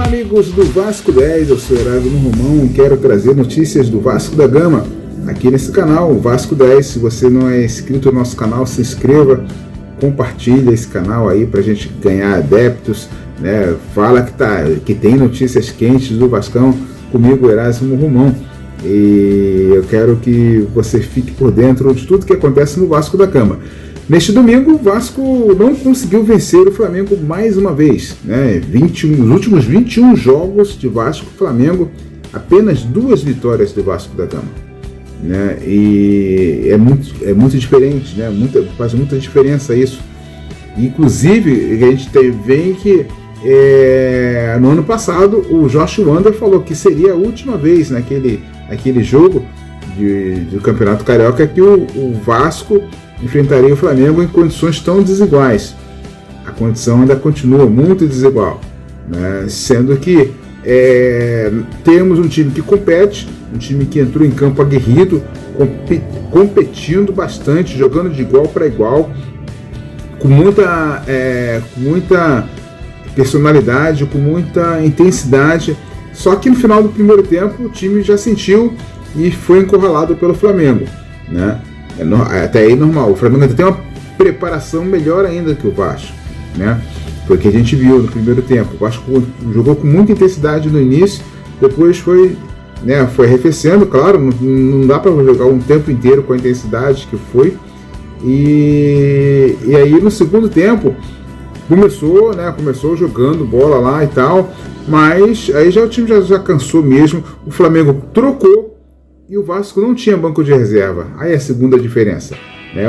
Olá amigos do Vasco 10, eu sou Erasmo Romão e quero trazer notícias do Vasco da Gama aqui nesse canal, o Vasco 10. Se você não é inscrito no nosso canal, se inscreva, compartilha esse canal aí pra gente ganhar adeptos, né? Fala que tem notícias quentes do Vascão comigo, Erasmo Romão, e eu quero que você fique por dentro de tudo que acontece no Vasco da Gama. Neste domingo, o Vasco não conseguiu vencer o Flamengo mais uma vez, né? Nos últimos 21 jogos de Vasco e Flamengo, apenas 2 vitórias do Vasco da Gama, né? E é muito diferente, né? Faz muita diferença isso. Inclusive, a gente vê que no ano passado o Josh Wander falou que seria a última vez naquele jogo do Campeonato Carioca que o Vasco enfrentaria o Flamengo em condições tão desiguais. A condição ainda continua muito desigual, né? Sendo que temos um time que compete, um time que entrou em campo aguerrido, competindo bastante, jogando de igual para igual, com muita personalidade, com muita intensidade. Só que no final do primeiro tempo o time já sentiu e foi encurralado pelo Flamengo, né? Até aí normal, o Flamengo ainda tem uma preparação melhor ainda que o Vasco, né? Foi o que a gente viu no primeiro tempo. O Vasco jogou com muita intensidade no início, depois foi arrefecendo, claro, não dá para jogar um tempo inteiro com a intensidade que foi. E aí no segundo tempo começou jogando bola lá e tal, mas aí já o time já cansou mesmo. O Flamengo trocou e o Vasco não tinha banco de reserva. Aí é a segunda diferença, né?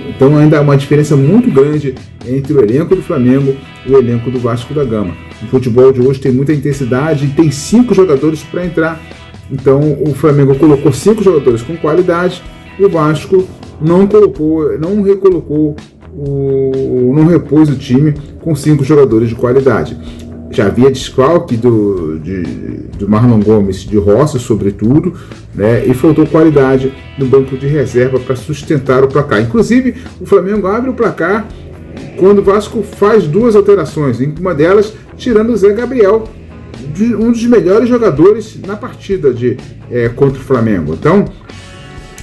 Então ainda há uma diferença muito grande entre o elenco do Flamengo e o elenco do Vasco da Gama. O futebol de hoje tem muita intensidade e tem 5 jogadores para entrar. Então o Flamengo colocou 5 jogadores com qualidade e o Vasco não repôs o time com 5 jogadores de qualidade. Já havia desfalque do Marlon Gomes, de Rossi, sobretudo, né? E faltou qualidade no banco de reserva para sustentar o placar. Inclusive, o Flamengo abre o placar quando o Vasco faz 2 alterações, em uma delas tirando o Zé Gabriel, um dos melhores jogadores na partida contra o Flamengo. Então,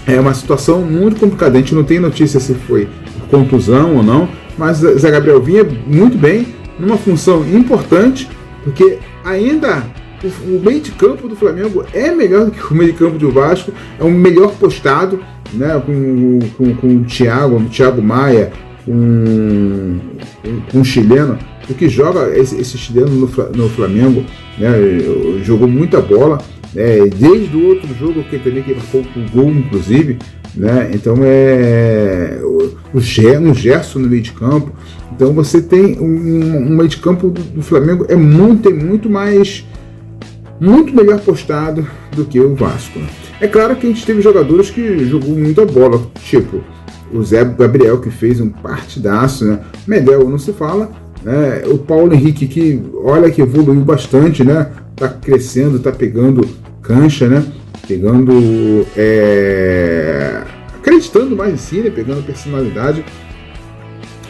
é uma situação muito complicada. A gente não tem notícia se foi contusão ou não, mas o Zé Gabriel vinha muito bem, numa função importante, porque ainda o meio de campo do Flamengo é melhor do que o meio de campo do Vasco, é um melhor postado, né, com o Thiago Maia, com o chileno, o que joga esse chileno no Flamengo, né, jogou muita bola, desde o outro jogo que marcou o gol, inclusive, né? Então o Gerson no meio de campo. Então você tem um meio de campo do Flamengo muito melhor postado do que o Vasco, né? É claro que a gente teve jogadores que jogou muita bola, tipo o Zé Gabriel, que fez um partidaço, né? Medel não se fala, né? O Paulo Henrique, que olha que evoluiu bastante, né? Tá crescendo, tá pegando cancha, né? Acreditando mais em si, né? Pegando personalidade,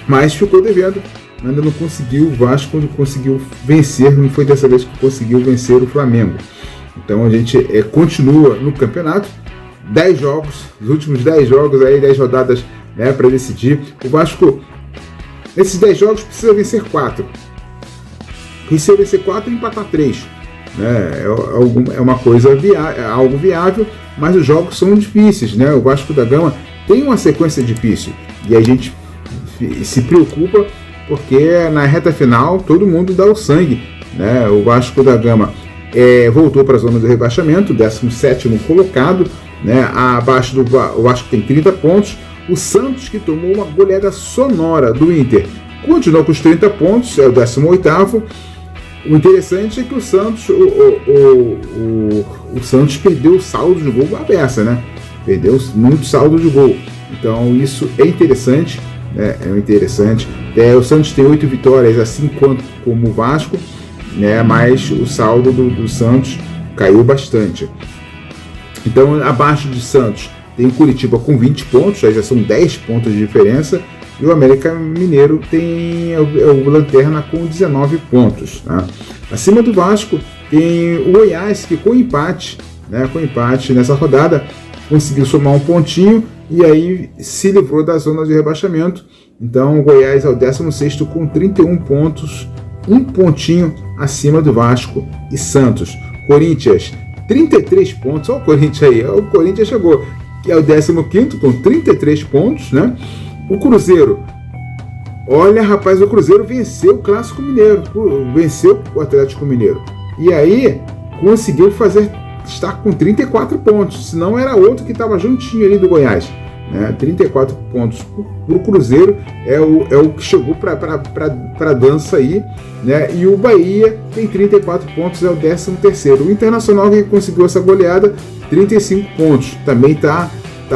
mas ficou devendo, ainda não conseguiu. O Vasco conseguiu vencer, não foi dessa vez que conseguiu vencer o Flamengo. Então a gente continua no campeonato, 10 jogos, os últimos 10 jogos, aí 10 rodadas, né, para decidir. O Vasco, nesses 10 jogos, precisa vencer 4. Precisa vencer 4 e empatar 3. É uma coisa algo viável, mas os jogos são difíceis, né? O Vasco da Gama tem uma sequência difícil e a gente se preocupa porque na reta final todo mundo dá o sangue, né? O Vasco da Gama voltou para a zona do rebaixamento, 17º colocado, né? Abaixo o Vasco tem 30 pontos. O Santos, que tomou uma goleada sonora do Inter, continua com os 30 pontos, é o 18º. O interessante é que o Santos, o Santos perdeu o saldo de gol à beça, né? Perdeu muito saldo de gol. Então isso é interessante, né? O Santos tem 8 vitórias, assim como o Vasco, né? Mas o saldo do Santos caiu bastante. Então, abaixo de Santos tem o Curitiba com 20 pontos, já são 10 pontos de diferença. e o América Mineiro é o lanterna com 19 pontos. Tá? Acima do Vasco tem o Goiás, que com empate nessa rodada conseguiu somar um pontinho e aí se livrou da zona de rebaixamento. Então o Goiás é o 16º com 31 pontos, um pontinho acima do Vasco e Santos. Corinthians, 33 pontos, olha o Corinthians aí, o Corinthians chegou, que é o 15º com 33 pontos, né? O Cruzeiro, olha rapaz, o Cruzeiro venceu o Clássico Mineiro, venceu o Atlético Mineiro, e aí conseguiu estar com 34 pontos, senão era outro que estava juntinho ali do Goiás. 34 pontos para o Cruzeiro é o que chegou para a dança aí, né? E o Bahia tem 34 pontos, é o 13º. O Internacional, que conseguiu essa goleada, 35 pontos, também tá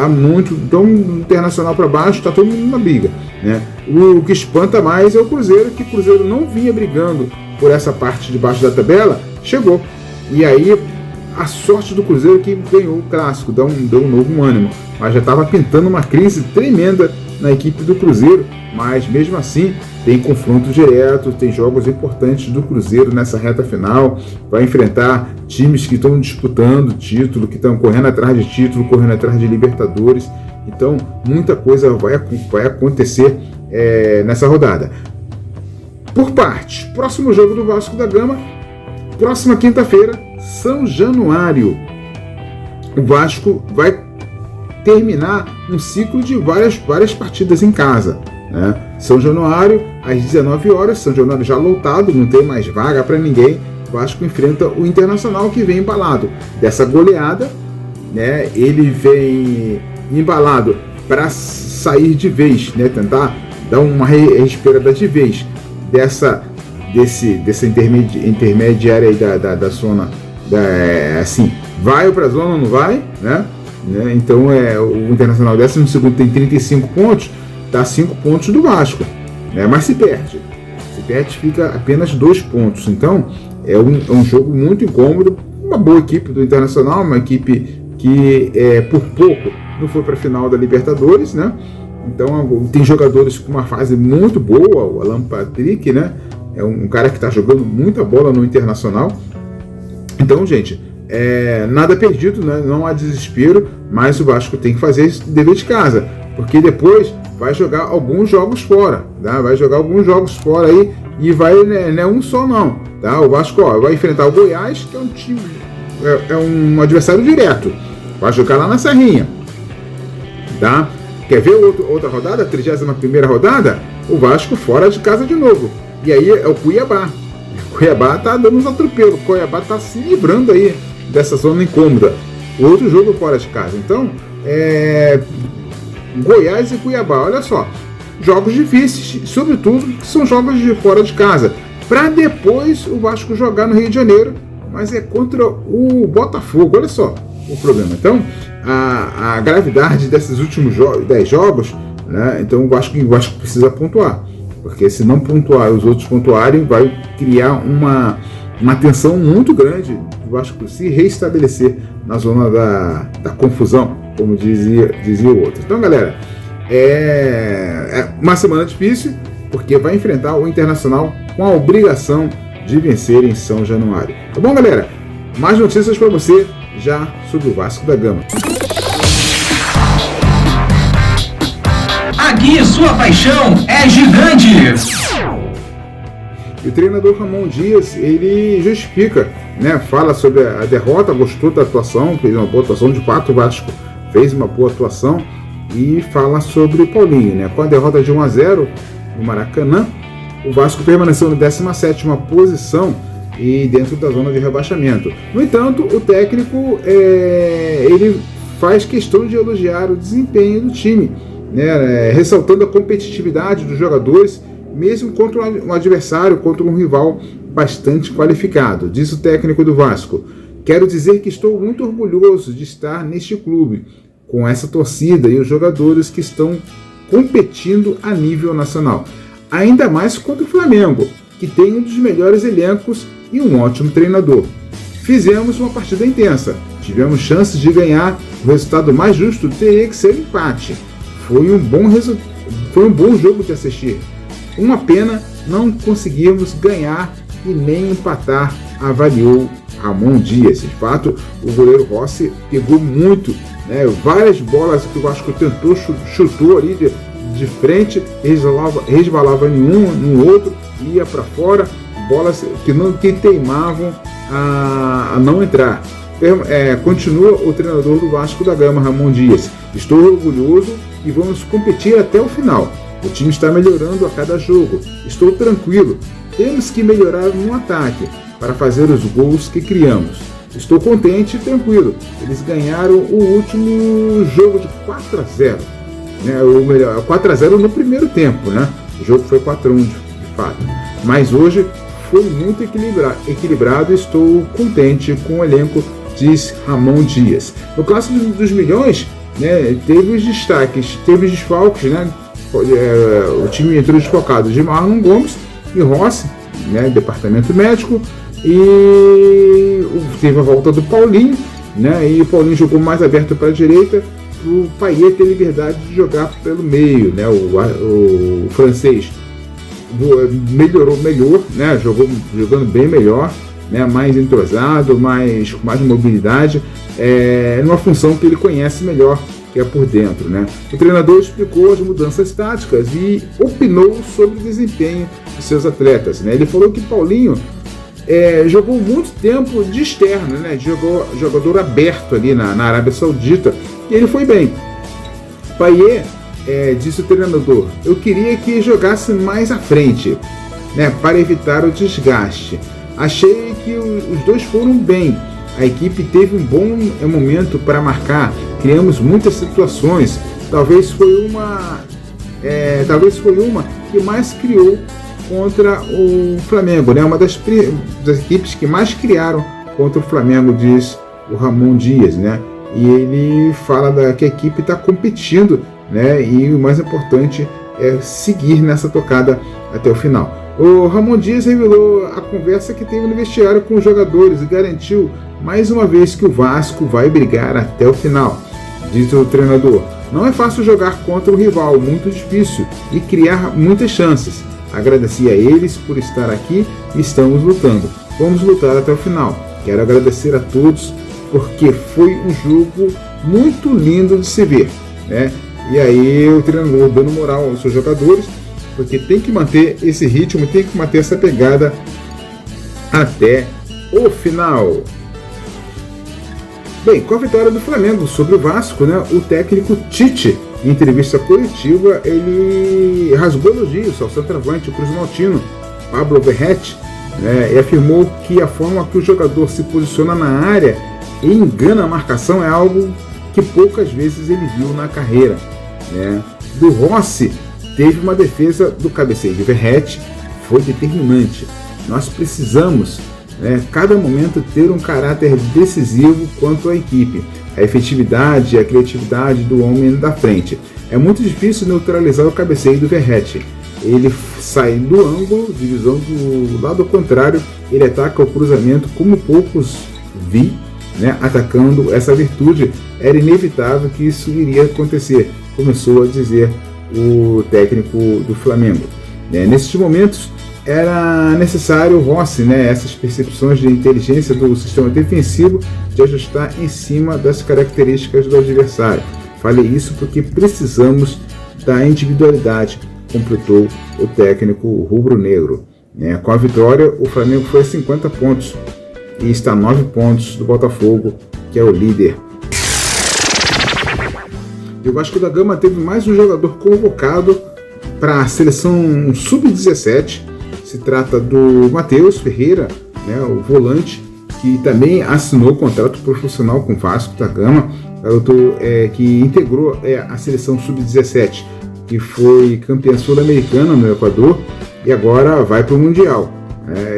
muito, então Internacional para baixo, tá todo mundo na briga, né? O que espanta mais é o Cruzeiro, que o Cruzeiro não vinha brigando por essa parte de baixo da tabela, chegou, e aí a sorte do Cruzeiro que ganhou o Clássico, deu um novo ânimo, mas já estava pintando uma crise tremenda na equipe do Cruzeiro, mas mesmo assim tem confronto direto, tem jogos importantes do Cruzeiro nessa reta final, vai enfrentar times que estão disputando título, que estão correndo atrás de título, correndo atrás de Libertadores, então muita coisa vai acontecer nessa rodada. Por parte, próximo jogo do Vasco da Gama, próxima quinta-feira, São Januário. O Vasco vai terminar um ciclo de várias partidas em casa, né? São Januário, às 19 horas, São Januário já lotado, não tem mais vaga para ninguém. O Vasco enfrenta o Internacional, que vem embalado dessa goleada, né? Ele vem embalado para sair de vez, né? Tentar dar uma respirada de vez dessa intermediária aí da zona, assim, vai para a zona ou não vai, né? Então o Internacional 12º tem 35 pontos, está a 5 pontos do Vasco, né? Mas se perde fica apenas 2 pontos, então é um jogo muito incômodo. Uma boa equipe do Internacional, uma equipe que por pouco não foi para a final da Libertadores, né? Então tem jogadores com uma fase muito boa, o Alan Patrick, né? É um cara que está jogando muita bola no Internacional. Então, gente, nada perdido, né? Não há desespero, mas o Vasco tem que fazer esse dever de casa, porque depois vai jogar alguns jogos fora, tá? Vai jogar alguns jogos fora aí e vai, não é um só não, tá? O Vasco vai enfrentar o Goiás, que é um time, é um adversário direto, vai jogar lá na Serrinha, tá? Quer ver outra rodada, a 31ª rodada? O Vasco fora de casa de novo. E aí é o Cuiabá. O Cuiabá tá dando uns atropelos. O Cuiabá tá se livrando aí dessa zona incômoda. Outro jogo fora de casa. Então, Goiás e Cuiabá, olha só. Jogos difíceis, sobretudo que são jogos de fora de casa. Para depois o Vasco jogar no Rio de Janeiro, mas é contra o Botafogo. Olha só o problema. Então, a gravidade desses últimos 10 jogos, né? Então o Vasco precisa pontuar. Porque se não pontuar e os outros pontuarem, vai criar uma tensão muito grande. O Vasco se reestabelecer na zona da confusão, como dizia o outro. Então, galera, é uma semana difícil, porque vai enfrentar o Internacional com a obrigação de vencer em São Januário. Tá bom, galera? Mais notícias para você já sobre o Vasco da Gama. Aqui sua paixão é gigante. E o treinador Ramon Dias, ele justifica, né? Fala sobre a derrota, gostou da atuação, fez uma boa atuação, de fato o Vasco fez uma boa atuação, e fala sobre o Paulinho, né? Com a derrota de 1-0 no Maracanã, o Vasco permaneceu na 17ª posição e dentro da zona de rebaixamento. No entanto, o técnico ele faz questão de elogiar o desempenho do time, né? Ressaltando a competitividade dos jogadores, mesmo contra um adversário, contra um rival bastante qualificado. Diz o técnico do Vasco: quero dizer que estou muito orgulhoso de estar neste clube, com essa torcida e os jogadores que estão competindo a nível nacional. Ainda mais contra o Flamengo, que tem um dos melhores elencos e um ótimo treinador. Fizemos uma partida intensa, tivemos chances de ganhar, o resultado mais justo teria que ser empate. Foi um bom foi um bom jogo de assistir. Uma pena não conseguirmos ganhar e nem empatar, avaliou Ramon Dias. De fato, o goleiro Rossi pegou muito, né? Várias bolas que o Vasco tentou, chutou ali de frente, resvalava em um, no outro, ia para fora, bolas que teimavam a não entrar. Continua o treinador do Vasco da Gama, Ramon Dias. Estou orgulhoso e vamos competir até o final. O time está melhorando a cada jogo. Estou tranquilo. Temos que melhorar no ataque para fazer os gols que criamos. Estou contente e tranquilo. Eles ganharam o último jogo de 4-0. Né? O melhor, 4-0 no primeiro tempo, né? O jogo foi 4-1 de fato. Mas hoje foi muito equilibrado e estou contente com o elenco, diz Ramon Dias. No Clássico dos Milhões, né, teve os destaques, teve os desfalques, né? O time entrou desfalcado de Marlon Gomes e Rossi, né, departamento médico, e teve a volta do Paulinho, né, e o Paulinho jogou mais aberto para a direita, o Payet ter liberdade de jogar pelo meio, né, o francês melhorou, né, jogando bem melhor, né, mais entrosado, com mais mobilidade, numa função que ele conhece melhor, que é por dentro, né? O treinador explicou as mudanças táticas e opinou sobre o desempenho de seus atletas, né? Ele falou que Paulinho jogou muito tempo de externo, né? Jogador aberto ali na Arábia Saudita, e ele foi bem. Payet, disse o treinador, eu queria que jogasse mais à frente, né, para evitar o desgaste. Achei que os dois foram bem. A equipe teve um bom momento para marcar, criamos muitas situações. Talvez foi uma que mais criou contra o Flamengo, né? Uma das equipes que mais criaram contra o Flamengo, diz o Ramon Dias, né? E ele fala que a equipe está competindo, né? E o mais importante é seguir nessa tocada até o final. O Ramon Dias revelou a conversa que teve no vestiário com os jogadores e garantiu mais uma vez que o Vasco vai brigar até o final. Diz o treinador, não é fácil jogar contra o rival, muito difícil, e criar muitas chances. Agradeci a eles por estar aqui e estamos lutando. Vamos lutar até o final. Quero agradecer a todos porque foi um jogo muito lindo de se ver, né? E aí o treinador dando moral aos seus jogadores, porque tem que manter esse ritmo, tem que manter essa pegada até o final. Bem, com a vitória do Flamengo sobre o Vasco, né, o técnico Tite, em entrevista coletiva, ele rasgou elogios ao centroavante, o cruzmaltino, Pablo Verratti, né, e afirmou que a forma que o jogador se posiciona na área e engana a marcação é algo que poucas vezes ele viu na carreira, né. Do Rossi, teve uma defesa do cabeceio de Verratti, foi determinante. Nós precisamos, cada momento, ter um caráter decisivo quanto à equipe, a efetividade e a criatividade do homem da frente. É muito difícil neutralizar o cabeceio do Verratti. Ele sai do ângulo, divisão do lado contrário, ele ataca o cruzamento como poucos vi, né, atacando essa virtude. Era inevitável que isso iria acontecer, começou a dizer o técnico do Flamengo. Nesses momentos era necessário o Rossi, essas percepções de inteligência do sistema defensivo, de ajustar em cima das características do adversário. Falei isso porque precisamos da individualidade, completou o técnico rubro-negro. Com a vitória, o Flamengo foi a 50 pontos e está a 9 pontos do Botafogo, que é o líder. E o Vasco da Gama teve mais um jogador convocado para a seleção sub-17. Se trata do Matheus Ferreira, o volante, que também assinou contrato profissional com o Vasco da Gama, que integrou a seleção sub-17, que foi campeã sul-americana no Equador e agora vai para o Mundial.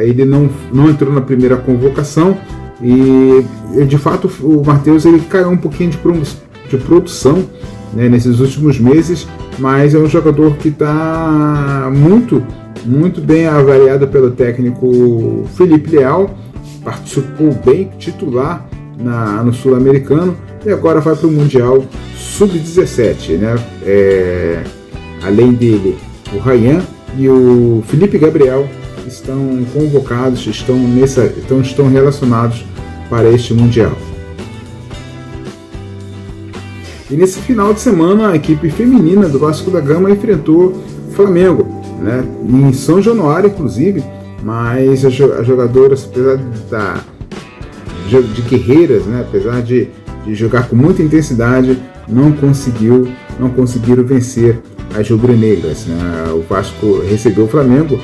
Ele não entrou na primeira convocação e, de fato, o Matheus caiu um pouquinho de produção, nesses últimos meses, mas é um jogador que está muito bem avaliado pelo técnico Felipe Leal, participou bem, titular no Sul-Americano, e agora vai para o Mundial Sub-17, Além dele, o Ryan e o Felipe Gabriel estão convocados, estão relacionados para este Mundial. E nesse final de semana, a equipe feminina do Vasco da Gama enfrentou o Flamengo, né, em São Januário, inclusive, mas as jogadoras, apesar de guerreiras, né, apesar de jogar com muita intensidade, não conseguiram vencer as rubro-negras, né? O Vasco recebeu o Flamengo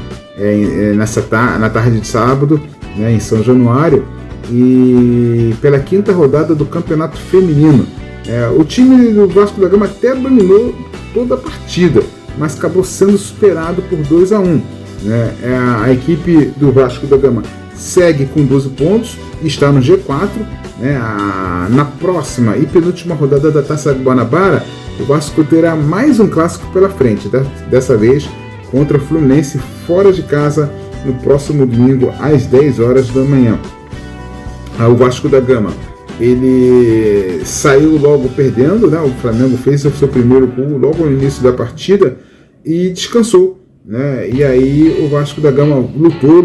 na tarde de sábado, né, em São Januário, e pela 5ª rodada do Campeonato Feminino. O time do Vasco da Gama até dominou toda a partida, mas acabou sendo superado por 2-1. Né? A equipe do Vasco da Gama segue com 12 pontos e está no G4. Né? Na próxima e penúltima rodada da Taça Guanabara, o Vasco terá mais um clássico pela frente, dessa vez contra o Fluminense fora de casa no próximo domingo às 10 horas da manhã. O Vasco da Gama, ele saiu logo perdendo, né? O Flamengo fez o seu primeiro gol logo no início da partida e descansou, né? E aí o Vasco da Gama lutou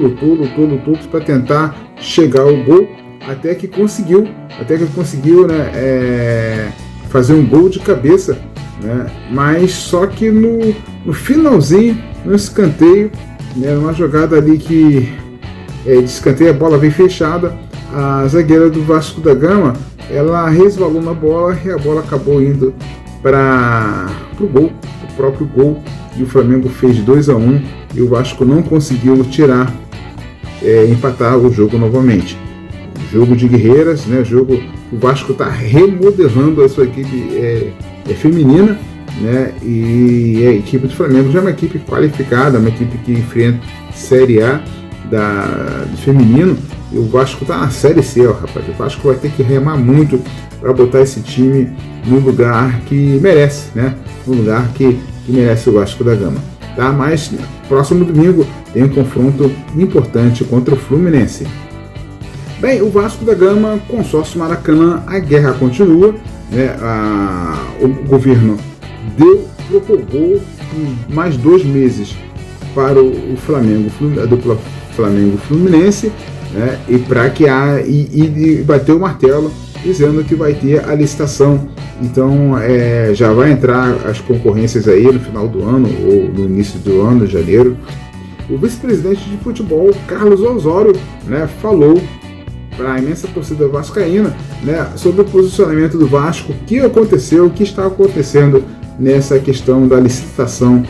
para tentar chegar ao gol, até que conseguiu, né, fazer um gol de cabeça, né? Mas só que no finalzinho, no escanteio, né, uma jogada ali que de escanteio, a bola veio fechada, a zagueira do Vasco da Gama, ela resvalou na bola e a bola acabou indo para o próprio gol, e o Flamengo fez 2-1 e o Vasco não conseguiu empatar o jogo novamente. Jogo de guerreiras, né? O Vasco está remodelando a sua equipe feminina, né? E a equipe do Flamengo já é uma equipe qualificada, uma equipe que enfrenta Série A do feminino, e o Vasco está na Série C, rapaz. O Vasco vai ter que remar muito para botar esse time no lugar que merece, né? No lugar que merece o Vasco da Gama. Tá? Mas próximo domingo tem um confronto importante contra o Fluminense. Bem, o Vasco da Gama, consórcio Maracanã, a guerra continua, né? O governo prorrogou mais 2 meses para o Flamengo, a dupla Flamengo-Fluminense, né? E para que e bateu o martelo dizendo que vai ter a licitação. Então já vai entrar as concorrências aí no final do ano ou no início do ano, janeiro. O vice-presidente de futebol, Carlos Osório, né, falou para a imensa torcida vascaína, né, sobre o posicionamento do Vasco, o que aconteceu, o que está acontecendo nessa questão da licitação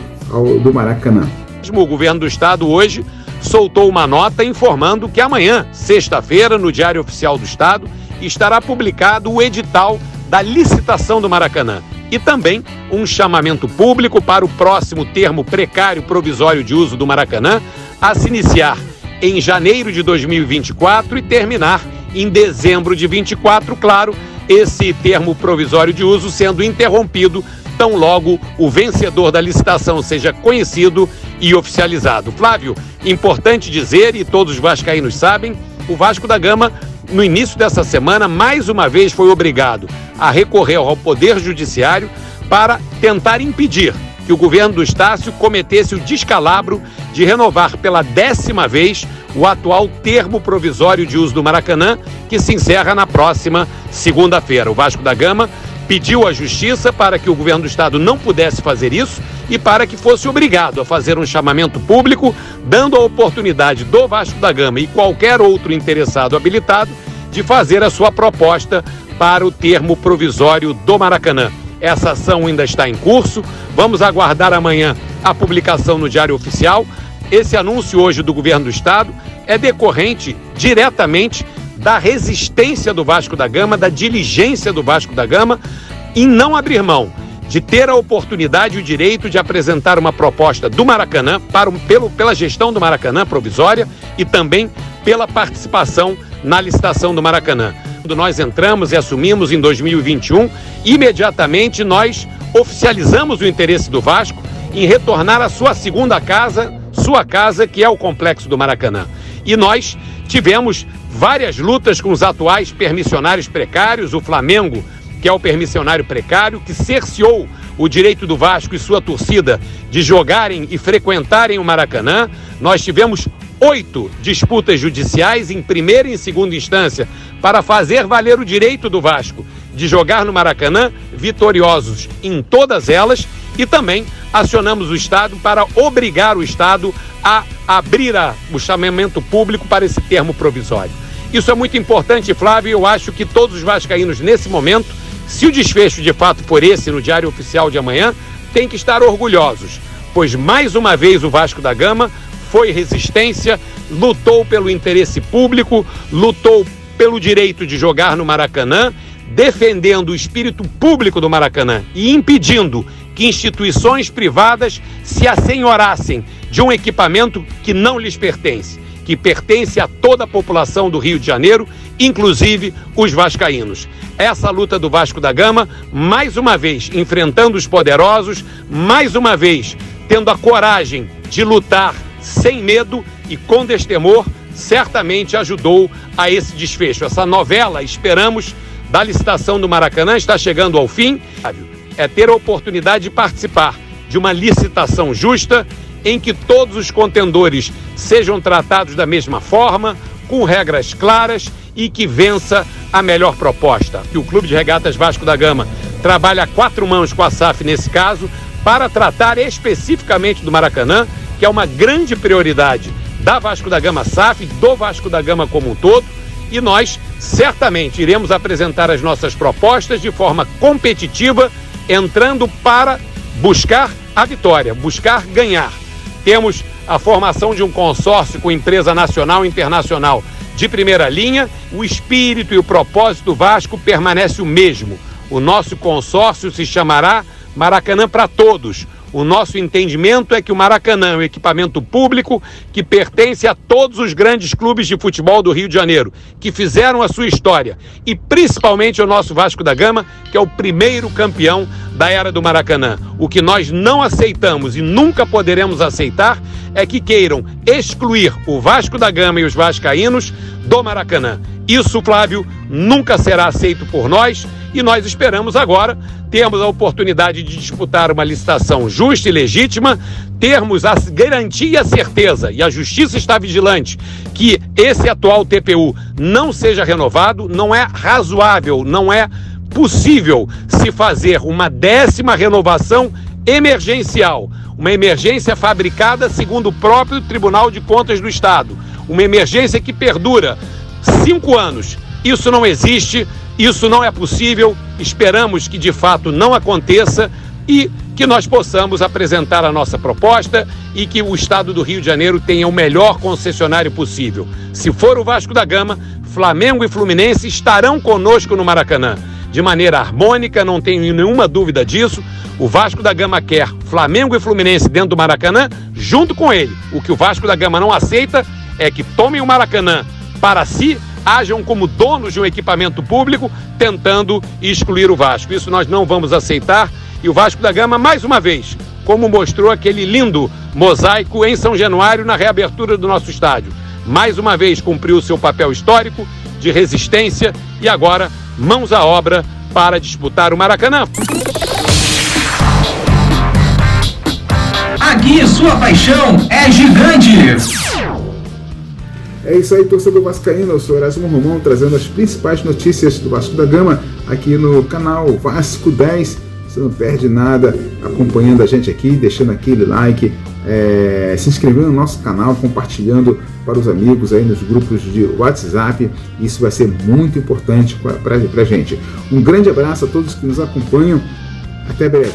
do Maracanã. O governo do estado hoje soltou uma nota informando que amanhã, sexta-feira, no Diário Oficial do Estado, estará publicado o edital da licitação do Maracanã e também um chamamento público para o próximo termo precário provisório de uso do Maracanã a se iniciar em janeiro de 2024 e terminar em dezembro de 2024, claro, esse termo provisório de uso sendo interrompido tão logo o vencedor da licitação seja conhecido e oficializado. Flávio, importante dizer, e todos os vascaínos sabem, o Vasco da Gama, no início dessa semana, mais uma vez foi obrigado a recorrer ao Poder Judiciário para tentar impedir que o governo do Estácio cometesse o descalabro de renovar pela 10ª vez o atual termo provisório de uso do Maracanã, que se encerra na próxima segunda-feira. O Vasco da Gama pediu à Justiça para que o governo do Estado não pudesse fazer isso e para que fosse obrigado a fazer um chamamento público, dando a oportunidade do Vasco da Gama e qualquer outro interessado habilitado de fazer a sua proposta para o termo provisório do Maracanã. Essa ação ainda está em curso, vamos aguardar amanhã a publicação no Diário Oficial. Esse anúncio hoje do governo do Estado é decorrente diretamente da resistência do Vasco da Gama, da diligência do Vasco da Gama em não abrir mão de ter a oportunidade e o direito de apresentar uma proposta do Maracanã pela gestão do Maracanã provisória e também pela participação na licitação do Maracanã. Quando nós entramos e assumimos em 2021, imediatamente nós oficializamos o interesse do Vasco em retornar à sua segunda casa, que é o complexo do Maracanã. E nós tivemos várias lutas com os atuais permissionários precários, o Flamengo, que é o permissionário precário, que cerceou o direito do Vasco e sua torcida de jogarem e frequentarem o Maracanã. Nós tivemos 8 disputas judiciais em primeira e em segunda instância para fazer valer o direito do Vasco de jogar no Maracanã, vitoriosos em todas elas, e também acionamos o Estado para obrigar o Estado a abrir o chamamento público para esse termo provisório. Isso é muito importante, Flávio, e eu acho que todos os vascaínos nesse momento, se o desfecho de fato for esse no Diário Oficial de amanhã, têm que estar orgulhosos, pois mais uma vez o Vasco da Gama foi resistência, lutou pelo interesse público, lutou pelo direito de jogar no Maracanã, defendendo o espírito público do Maracanã e impedindo que instituições privadas se assenhorassem de um equipamento que não lhes pertence, que pertence a toda a população do Rio de Janeiro, inclusive os vascaínos. Essa luta do Vasco da Gama, mais uma vez enfrentando os poderosos, mais uma vez tendo a coragem de lutar sem medo e com destemor, certamente ajudou a esse desfecho. Essa novela, esperamos, da licitação do Maracanã está chegando ao fim. É ter a oportunidade de participar de uma licitação justa em que todos os contendores sejam tratados da mesma forma, com regras claras e que vença a melhor proposta. Que o Clube de Regatas Vasco da Gama trabalha a 4 mãos com a SAF nesse caso para tratar especificamente do Maracanã, que é uma grande prioridade da Vasco da Gama SAF, do Vasco da Gama como um todo, e nós certamente iremos apresentar as nossas propostas de forma competitiva, entrando para buscar a vitória, buscar ganhar. Temos a formação de um consórcio com empresa nacional e internacional de primeira linha. O espírito e o propósito do Vasco permanece o mesmo. O nosso consórcio se chamará Maracanã para Todos. O nosso entendimento é que o Maracanã é um equipamento público que pertence a todos os grandes clubes de futebol do Rio de Janeiro, que fizeram a sua história, e principalmente o nosso Vasco da Gama, que é o primeiro campeão da era do Maracanã. O que nós não aceitamos e nunca poderemos aceitar é que queiram excluir o Vasco da Gama e os vascaínos do Maracanã. Isso, Flávio, nunca será aceito por nós, e nós esperamos agora termos a oportunidade de disputar uma licitação justa e legítima, termos a garantia e a certeza, e a Justiça está vigilante, que esse atual TPU não seja renovado. Não é razoável, não é possível se fazer uma 10ª renovação emergencial, uma emergência fabricada segundo o próprio Tribunal de Contas do Estado, uma emergência que perdura 5 anos. Isso não existe, isso não é possível. Esperamos que de fato não aconteça e que nós possamos apresentar a nossa proposta e que o Estado do Rio de Janeiro tenha o melhor concessionário possível. Se for o Vasco da Gama, Flamengo e Fluminense estarão conosco no Maracanã, de maneira harmônica, não tenho nenhuma dúvida disso. O Vasco da Gama quer Flamengo e Fluminense dentro do Maracanã, junto com ele. O que o Vasco da Gama não aceita é que tomem o Maracanã para si, ajam como donos de um equipamento público, tentando excluir o Vasco. Isso nós não vamos aceitar. E o Vasco da Gama, mais uma vez, como mostrou aquele lindo mosaico em São Januário na reabertura do nosso estádio, mais uma vez cumpriu o seu papel histórico de resistência e agora mãos à obra para disputar o Maracanã. Aqui sua paixão é gigante. É isso aí, torcedor vascaíno. Eu sou Erasmo Romão, trazendo as principais notícias do Vasco da Gama aqui no canal Vasco 10. Você não perde nada acompanhando a gente aqui, deixando aquele like, se inscrevendo no nosso canal, compartilhando para os amigos aí nos grupos de WhatsApp. Isso vai ser muito importante para a gente. Um grande abraço a todos que nos acompanham. Até breve.